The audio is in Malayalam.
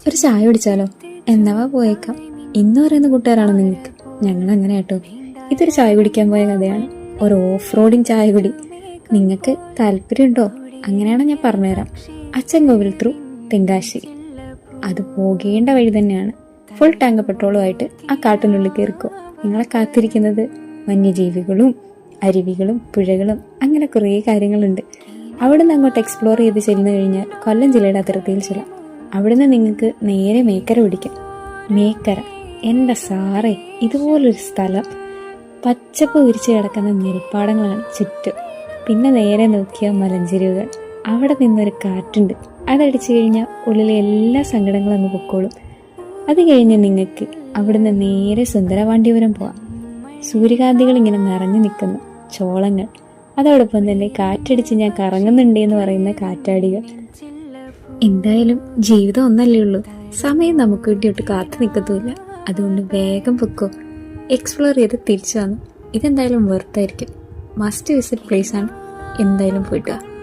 ഒരു ചായ കുടിച്ചാലോ? എന്നവാ പോയേക്കാം. ഇന്ന് പറയുന്ന കൂട്ടുകാരാണോ നിങ്ങൾക്ക്? ഞങ്ങൾ അങ്ങനെ കേട്ടോ. ഇതൊരു ചായ കുടിക്കാൻ പോയ കഥയാണ്. ഒരു ഓഫ് റോഡിങ് ചായ കുടി. നിങ്ങൾക്ക് താല്പര്യമുണ്ടോ? അങ്ങനെയാണ് ഞാൻ പറഞ്ഞുതരാം. അച്ചൻകോവിൽ ത്രൂ തെങ്കാശി. അത് പോകേണ്ട വഴി തന്നെയാണ്. ഫുൾ ടാങ്ക് പെട്രോളുമായിട്ട് ആ കാട്ടിനുള്ളിൽ കയറിക്കോ. നിങ്ങളെ കാത്തിരിക്കുന്നത് വന്യജീവികളും അരുവികളും പുഴകളും അങ്ങനെ കുറേ കാര്യങ്ങളുണ്ട്. അവിടുന്ന് അങ്ങോട്ട് എക്സ്പ്ലോർ ചെയ്ത് ചെല്ലുന്നു കഴിഞ്ഞാൽ കൊല്ലം ജില്ലയുടെ അതിർത്തിയിൽ ചെല്ലാം. അവിടുന്ന് നിങ്ങൾക്ക് നേരെ മേക്കര പിടിക്കാം. മേക്കര എൻ്റെ സാറേ, ഇതുപോലൊരു സ്ഥലം. പച്ചപ്പ് വിരിച്ച് കിടക്കുന്ന നെൽപ്പാടങ്ങളാണ് ചുറ്റും. പിന്നെ നേരെ നോക്കിയ മലഞ്ചെരുവുകൾ. അവിടെ നിന്നൊരു കാറ്റുണ്ട്. അതടിച്ചു കഴിഞ്ഞാൽ ഉള്ളിലെ എല്ലാ സങ്കടങ്ങളും അങ്ങ് പൊക്കോളും. അത് കഴിഞ്ഞ് നിങ്ങൾക്ക് അവിടുന്ന് നേരെ സുന്ദരപാണ്ഡ്യപുരം പോവാം. സൂര്യകാന്തികൾ ഇങ്ങനെ നിറഞ്ഞു നിൽക്കുന്നു ചോളങ്ങൾ. അതോടൊപ്പം തന്നെ കാറ്റടിച്ച് ഞാൻ കറങ്ങുന്നുണ്ട് എന്ന് പറയുന്ന കാറ്റാടികൾ. എന്തായാലും ജീവിതം ഒന്നല്ലേ ഉള്ളൂ. സമയം നമുക്ക് വേണ്ടിയിട്ട് കാത്തു നിൽക്കത്തുമില്ല. അതുകൊണ്ട് വേഗം പൊക്കോ. എക്സ്പ്ലോർ ചെയ്ത് തിരിച്ചു വന്നു. ഇതെന്തായാലും വെർത്തായിരിക്കും. മസ്റ്റ് വിസിറ്റ് പ്ലേസ് ആണ്. എന്തായാലും പോയിട്ട് വാ.